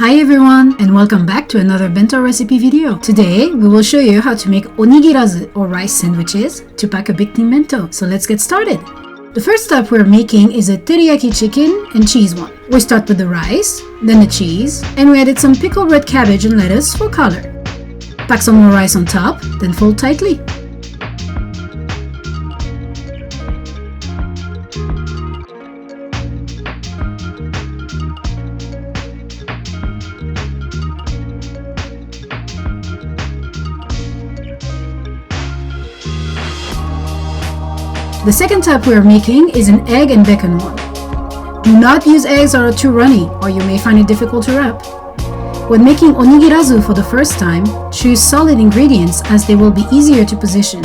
Hi everyone, and welcome back to another bento recipe video. Today we will show you how to make onigirazu or rice sandwiches to pack a big team bento. So let's get started. The first step we're making is a teriyaki chicken and cheese one. We start with the rice, then the cheese, and we added some pickled red cabbage and lettuce for color. Pack some more rice on top, then fold tightly. The second type we are making is an egg and bacon one. Do not use eggs that are too runny, or you may find it difficult to wrap. When making onigirazu for the first time, choose solid ingredients as they will be easier to position.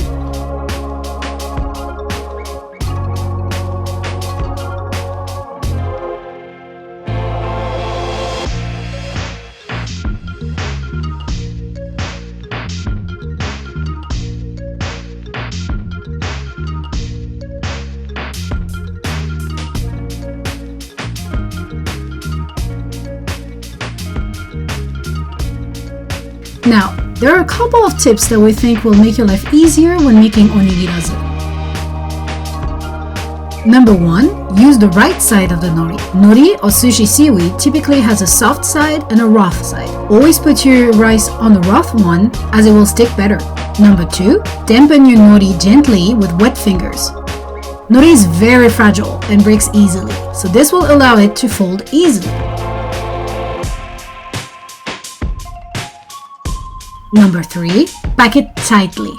Now, there are a couple of tips that we think will make your life easier when making onigirazu. Number 1, use the right side of the nori. Nori or sushi seaweed typically has a soft side and a rough side. Always put your rice on the rough one as it will stick better. Number 2, dampen your nori gently with wet fingers. Nori is very fragile and breaks easily, so this will allow it to fold easily. Number 3, pack it tightly.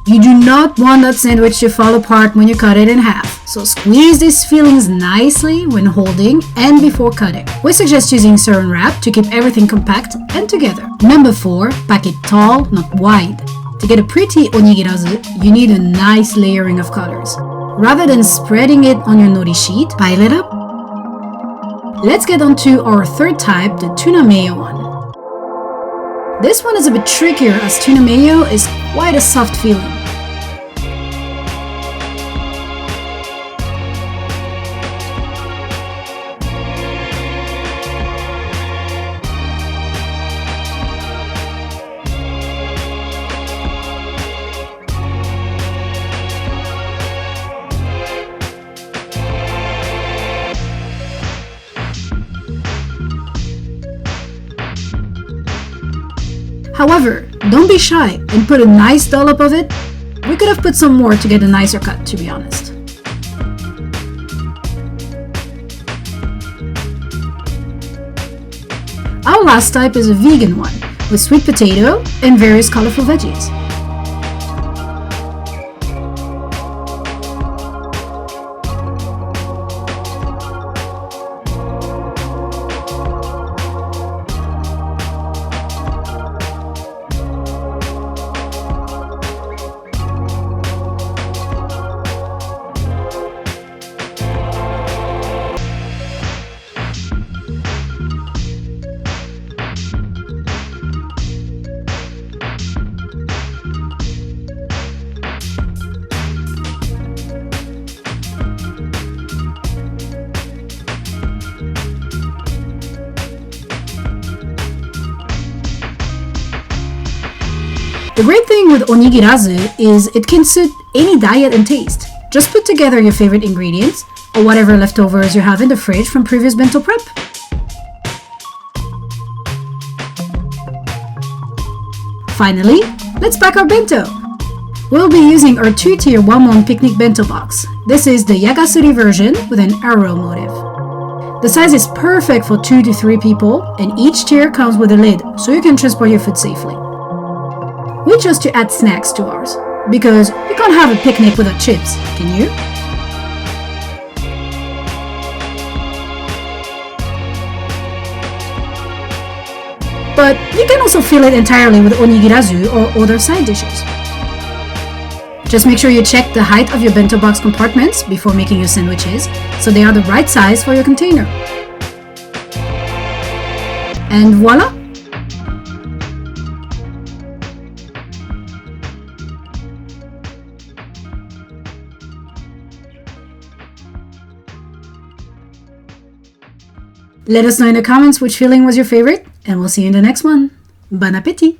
You do not want that sandwich to fall apart when you cut it in half, so squeeze these fillings nicely when holding and before cutting. We suggest using saran wrap to keep everything compact and together. Number 4, pack it tall, not wide. To get a pretty onigirazu, you need a nice layering of colors. Rather than spreading it on your nori sheet, pile it up. Let's get on to our third type, the tuna mayo one. This one is a bit trickier as tuna mayo is quite a soft feeling. However, don't be shy and put a nice dollop of it. We could have put some more to get a nicer cut, to be honest. Our last type is a vegan one, with sweet potato and various colorful veggies. The great thing with onigirazu is it can suit any diet and taste. Just put together your favorite ingredients or whatever leftovers you have in the fridge from previous bento prep. Finally, let's pack our bento. We'll be using our 2-tier Wamon picnic bento box. This is the Yagasuri version with an arrow motif. The size is perfect for 2 to 3 people, and each tier comes with a lid so you can transport your food safely. We chose to add snacks to ours, because you can't have a picnic without chips, can you? But you can also fill it entirely with onigirazu or other side dishes. Just make sure you check the height of your bento box compartments before making your sandwiches, so they are the right size for your container. And voila! Let us know in the comments which filling was your favorite, and we'll see you in the next one. Bon appetit!